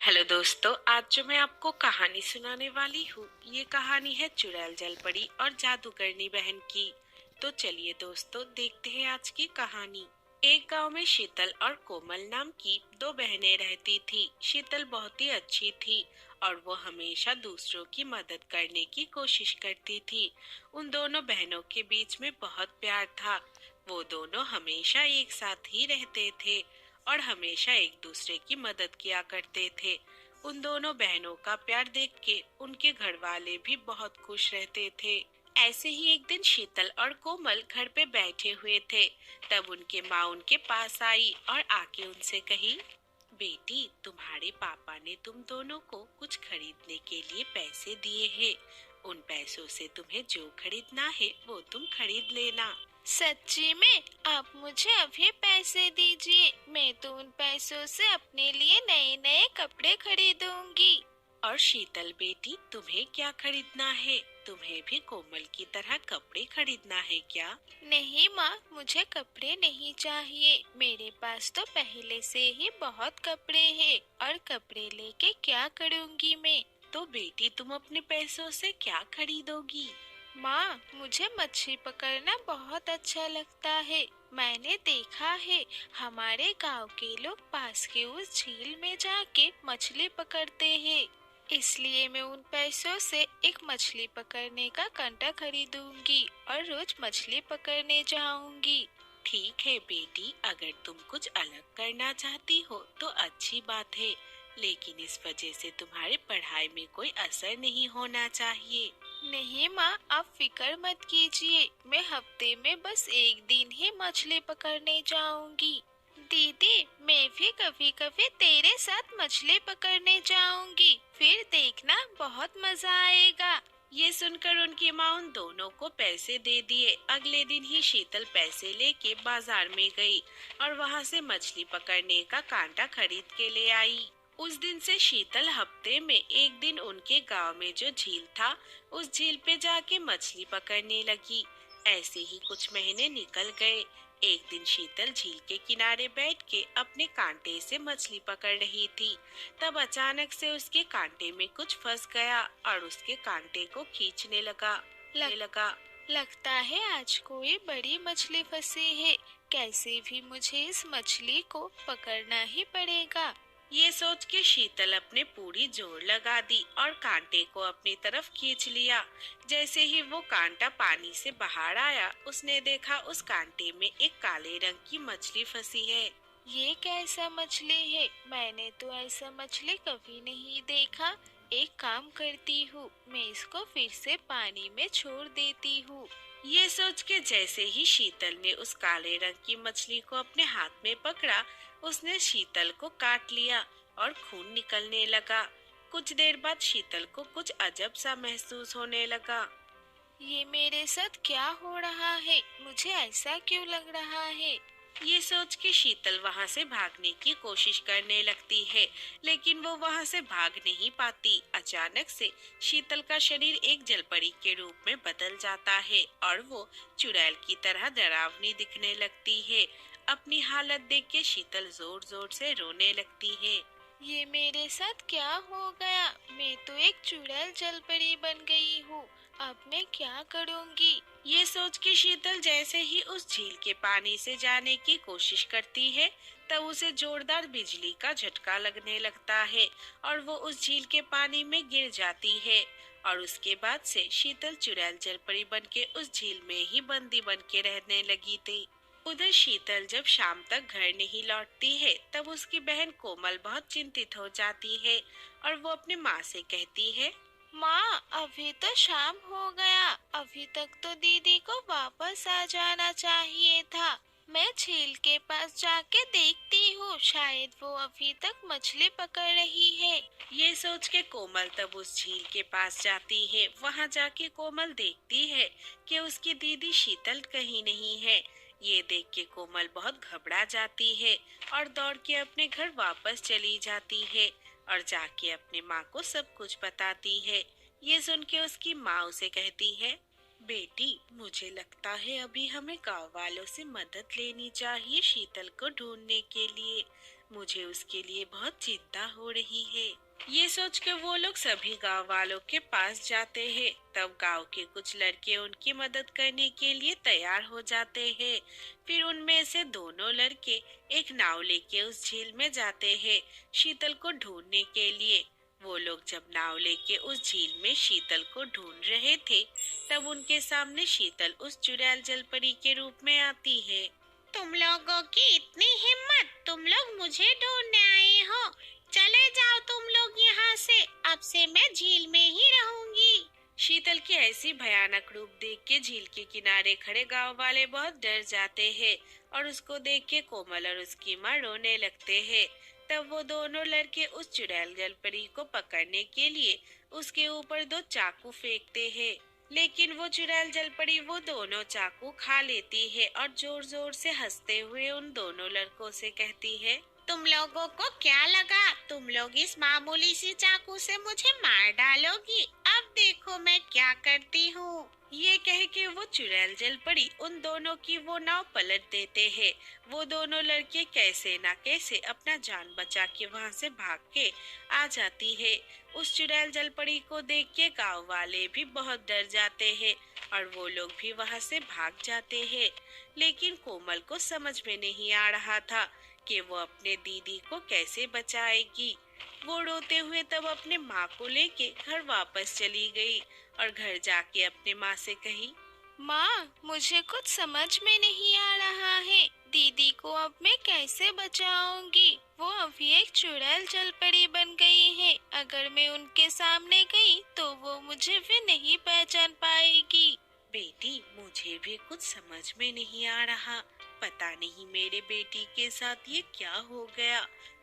Hello दोस्तों, आज जो मैं आपको कहानी सुनाने वाली हूँ, ये कहानी है चुड़ैल जलपरी और जादूगरनी बहन की। तो चलिए दोस्तों, देखते हैं आज की कहानी। एक गांव में शीतल और कोमल नाम की दो बहनें रहती थी। शीतल बहुत ही अच्छी थी और वो हमेशा दूसरों की मदद करने की कोशिश करती थी। उन दोनों बहनों के बीच में बहुत प्यार था। वो दोनों हमेशा एक साथ ही रहते थे और हमेशा एक दूसरे की मदद किया करते थे। उन दोनों बहनों का प्यार देख के उनके घर वाले भी बहुत खुश रहते थे। ऐसे ही एक दिन शीतल और कोमल घर पे बैठे हुए थे। तब उनके माँ उनके पास आई और आके उनसे कही, बेटी, तुम्हारे पापा ने तुम दोनों को कुछ खरीदने के लिए पैसे दिए हैं। उन पैसों से तुम्हें जो खरीदना है वो तुम खरीद लेना। सच्ची में? आप मुझे अभी पैसे दीजिए, मैं तो उन पैसों से अपने लिए नए नए कपड़े खरीदूंगी। और शीतल बेटी, तुम्हें क्या खरीदना है? तुम्हें भी कोमल की तरह कपड़े खरीदना है क्या? नहीं माँ, मुझे कपड़े नहीं चाहिए। मेरे पास तो पहले से ही बहुत कपड़े हैं और कपड़े लेके क्या करूँगी मैं। तो बेटी, तुम अपने पैसों से क्या खरीदोगी? माँ, मुझे मछली पकड़ना बहुत अच्छा लगता है। मैंने देखा है हमारे गांव के लोग पास के उस झील में जाके मछली पकड़ते हैं। इसलिए मैं उन पैसों से एक मछली पकड़ने का कंटा खरीदूंगी और रोज मछली पकड़ने जाऊंगी। ठीक है बेटी, अगर तुम कुछ अलग करना चाहती हो तो अच्छी बात है, लेकिन इस वजह से तुम्हारी पढ़ाई में कोई असर नहीं होना चाहिए। नहीं माँ, आप फिक्र मत कीजिए। मैं हफ्ते में बस एक दिन ही मछली पकड़ने जाऊंगी। दीदी, मैं भी कभी कभी तेरे साथ मछली पकड़ने जाऊंगी, फिर देखना बहुत मजा आएगा। ये सुनकर उनकी माँ उन दोनों को पैसे दे दिए। अगले दिन ही शीतल पैसे लेके बाजार में गई और वहाँ से मछली पकड़ने का कांटा खरीद के ले आई। उस दिन से शीतल हफ्ते में एक दिन उनके गांव में जो झील था, उस झील पे जाके मछली पकड़ने लगी। ऐसे ही कुछ महीने निकल गए। एक दिन शीतल झील के किनारे बैठ के अपने कांटे से मछली पकड़ रही थी। तब अचानक से उसके कांटे में कुछ फंस गया और उसके कांटे को खींचने लगा। लग, लगता है आज कोई बड़ी मछली फंसी है। कैसे भी मुझे इस मछली को पकड़ना ही पड़ेगा। ये सोच के शीतल अपने पूरी जोर लगा दी और कांटे को अपनी तरफ खींच लिया। जैसे ही वो कांटा पानी से बाहर आया, उसने देखा उस कांटे में एक काले रंग की मछली फंसी है। ये कैसा मछली है? मैंने तो ऐसा मछली कभी नहीं देखा। एक काम करती हूँ, मैं इसको फिर से पानी में छोड़ देती हूँ। ये सोच के जैसे ही शीतल ने उस काले रंग की मछली को अपने हाथ में पकड़ा, उसने शीतल को काट लिया और खून निकलने लगा। कुछ देर बाद शीतल को कुछ अजब सा महसूस होने लगा। ये मेरे साथ क्या हो रहा है? मुझे ऐसा क्यों लग रहा है? ये सोच के शीतल वहां से भागने की कोशिश करने लगती है, लेकिन वो वहां से भाग नहीं पाती। अचानक से शीतल का शरीर एक जलपरी के रूप में बदल जाता है और वो चुड़ैल की तरह डरावनी दिखने लगती है। अपनी हालत देख के शीतल जोर जोर से रोने लगती है। ये मेरे साथ क्या हो गया? मैं तो एक चुड़ैल जलपरी बन गई हूँ। अब मैं क्या करूँगी? ये सोच के शीतल जैसे ही उस झील के पानी से जाने की कोशिश करती है, तब उसे जोरदार बिजली का झटका लगने लगता है और वो उस झील के पानी में गिर जाती है। और उसके बाद से शीतल चुड़ैल जलपरी बन के उस झील में ही बंदी बन के रहने लगी थी। उधर शीतल जब शाम तक घर नहीं लौटती है, तब उसकी बहन कोमल बहुत चिंतित हो जाती है और वो अपनी माँ से कहती है, माँ, अभी तो शाम हो गया। अभी तक तो दीदी को वापस आ जाना चाहिए था। मैं झील के पास जाके देखती हूँ, शायद वो अभी तक मछली पकड़ रही है। ये सोच के कोमल तब उस झील के पास जाती है। वहाँ जाके कोमल देखती है कि उसकी दीदी शीतल कहीं नहीं है। ये देख के कोमल बहुत घबरा जाती है और दौड़ के अपने घर वापस चली जाती है और जाके अपने माँ को सब कुछ बताती है। ये सुन के उसकी माँ उसे कहती है, बेटी, मुझे लगता है अभी हमें गांव वालों से मदद लेनी चाहिए शीतल को ढूंढने के लिए। मुझे उसके लिए बहुत चिंता हो रही है। ये सोचकर वो लोग सभी गांव वालों के पास जाते हैं। तब गांव के कुछ लड़के उनकी मदद करने के लिए तैयार हो जाते हैं। फिर उनमें से दोनों लड़के एक नाव लेके उस झील में जाते हैं शीतल को ढूंढने के लिए। वो लोग जब नाव लेके उस झील में शीतल को ढूंढ रहे थे, तब उनके सामने शीतल उस चुड़ैल जलपरी के रूप में आती है। तुम लोगों की इतनी हिम्मत, तुम लोग मुझे ढूंढने आए हो। चले जाओ तुम लोग यहाँ से, अब से मैं झील में ही रहूंगी। शीतल की ऐसी भयानक रूप देख के झील के किनारे खड़े गांव वाले बहुत डर जाते हैं और उसको देख के कोमल और उसकी माँ रोने लगते हैं। तब वो दोनों लड़के उस चुड़ैल जलपरी को पकड़ने के लिए उसके ऊपर दो चाकू फेंकते हैं। लेकिन वो चुड़ैल जलपरी वो दोनों चाकू खा लेती है और जोर जोर से हंसते हुए उन दोनों लड़कों से कहती है, तुम लोगों को क्या लगा तुम लोग इस मामूली सी चाकू से मुझे मार डालोगी? अब देखो मैं क्या करती हूँ। ये कह के वो चुड़ैल जलपरी उन दोनों की वो नाव पलट देते हैं। वो दोनों लड़के कैसे ना कैसे अपना जान बचा के वहां से भाग के आ जाती है। उस चुड़ैल जलपरी को देख के गांव वाले भी बहुत डर जाते हैं और वो लोग भी वहां से भाग जाते हैं। लेकिन कोमल को समझ में नहीं आ रहा था कि वो अपने दीदी को कैसे बचाएगी। वो रोते हुए तब अपने माँ को लेके घर वापस चली गई और घर जाके अपने माँ से कही, माँ, मुझे कुछ समझ में नहीं आ रहा है। दीदी को अब मैं कैसे बचाऊंगी? वो अभी एक चुड़ैल जलपरी बन गई है। अगर मैं उनके सामने गई तो वो मुझे भी नहीं पहचान पाएगी। बेटी, मुझे भी कुछ समझ में नहीं आ रहा। पता नहीं मेरे बेटी के साथ ये क्या हो गया।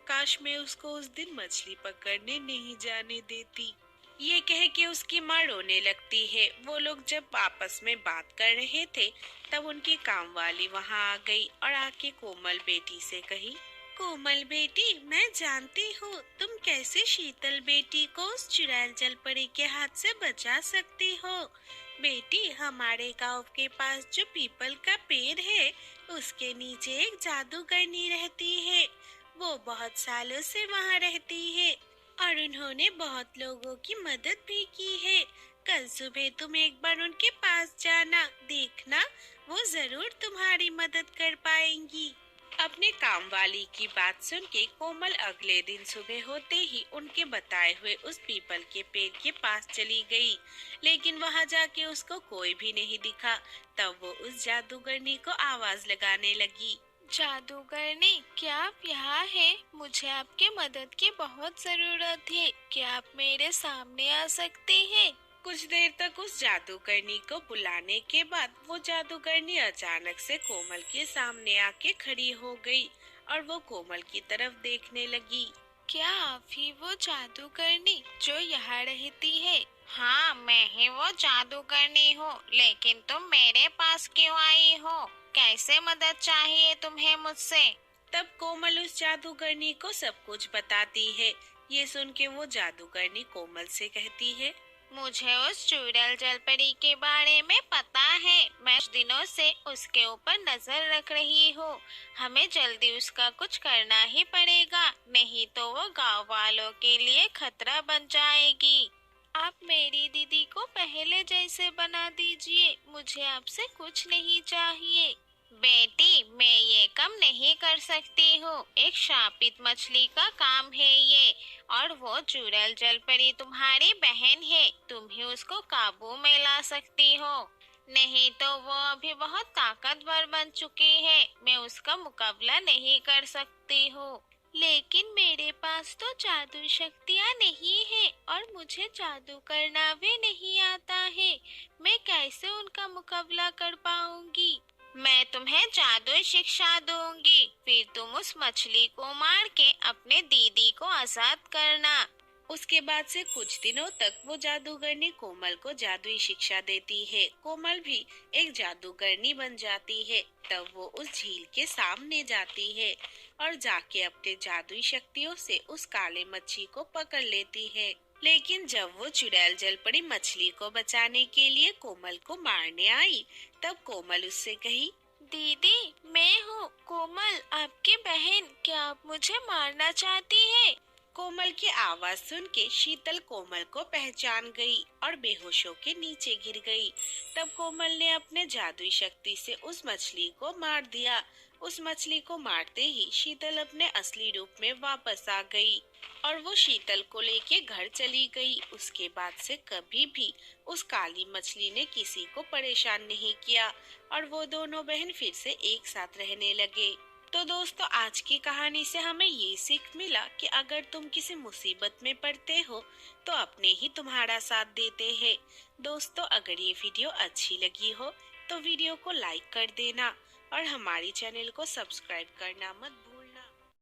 काश मैं उसको उस दिन मछली पकड़ने नहीं जाने देती। ये कह के उसकी माँ रोने लगती है। वो लोग जब आपस में बात कर रहे थे, तब उनकी काम वाली वहाँ आ गई और आके कोमल बेटी से कही, कोमल बेटी, मैं जानती हूँ तुम कैसे शीतल बेटी को उस चुड़ैल जलपरी के हाथ से बचा सकती हो। बेटी, हमारे गांव के पास जो पीपल का पेड़ है, उसके नीचे एक जादूगरनी रहती है। वो बहुत सालों से वहाँ रहती है और उन्होंने बहुत लोगों की मदद भी की है। कल सुबह तुम एक बार उनके पास जाना, देखना वो जरूर तुम्हारी मदद कर पाएंगी। अपने काम वाली की बात सुन के कोमल अगले दिन सुबह होते ही उनके बताए हुए उस पीपल के पेड़ के पास चली गई। लेकिन वहां जाके उसको कोई भी नहीं दिखा। तब वो उस जादूगरनी को आवाज लगाने लगी, जादूगरनी, क्या आप यहाँ हैं? मुझे आपकी मदद की बहुत जरूरत है। क्या आप मेरे सामने आ सकते हैं? कुछ देर तक उस जादूगरनी को बुलाने के बाद वो जादूगरनी अचानक से कोमल के सामने आके खड़ी हो गई और वो कोमल की तरफ देखने लगी। क्या आप ही वो जादूगरनी जो यहाँ रहती है? हाँ, मैं ही वो जादूगरनी हूँ। लेकिन तुम मेरे पास क्यों आई हो? कैसे मदद चाहिए तुम्हें मुझसे? तब कोमल उस जादूगरनी को सब कुछ बताती है। ये सुन के वो जादूगरनी कोमल से कहती है, मुझे उस चुड़ैल जलपरी के बारे में पता है। मैं कुछ दिनों से उसके ऊपर नजर रख रही हूँ। हमें जल्दी उसका कुछ करना ही पड़ेगा, नहीं तो वो गांव वालों के लिए खतरा बन जाएगी। आप मेरी दीदी को पहले जैसे बना दीजिए। मुझे आपसे कुछ नहीं चाहिए। बेटी, मैं ये काम नहीं कर सकती हूँ। एक शापित मछली का काम है ये, और वो चुड़ैल जलपरी तुम्हारी बहन है। तुम ही उसको काबू में ला सकती हो। नहीं तो वो अभी बहुत ताकतवर बन चुकी है। मैं उसका मुकाबला नहीं कर सकती हूँ। लेकिन मेरे पास तो जादू शक्तियाँ नहीं है और मुझे जादू करना भी नहीं आता है। मैं कैसे उनका मुकाबला कर पाऊंगी? मैं तुम्हें जादू शिक्षा दूंगी, फिर तुम उस मछली को मार के अपने दीदी को आजाद करना। उसके बाद से कुछ दिनों तक वो जादूगरनी कोमल को जादुई शिक्षा देती है। कोमल भी एक जादूगरनी बन जाती है। तब वो उस झील के सामने जाती है और जाके अपने जादुई शक्तियों से उस काले मच्छी को पकड़ लेती है। लेकिन जब वो चुड़ैल जलपरी मछली को बचाने के लिए कोमल को मारने आई, तब कोमल उससे कही, दीदी, मैं हूँ कोमल, आपकी बहन। क्या आप मुझे मारना चाहती है? कोमल की आवाज सुन के शीतल कोमल को पहचान गई और बेहोश होके नीचे गिर गई। तब कोमल ने अपने जादुई शक्ति से उस मछली को मार दिया। उस मछली को मारते ही शीतल अपने असली रूप में वापस आ गई और वो शीतल को लेके घर चली गई। उसके बाद से कभी भी उस काली मछली ने किसी को परेशान नहीं किया और वो दोनों बहन फिर से एक साथ रहने लगे। तो दोस्तों, आज की कहानी से हमें ये सीख मिला कि अगर तुम किसी मुसीबत में पड़ते हो तो अपने ही तुम्हारा साथ देते हैं। दोस्तों, अगर ये वीडियो अच्छी लगी हो तो वीडियो को लाइक कर देना और हमारी चैनल को सब्सक्राइब करना मत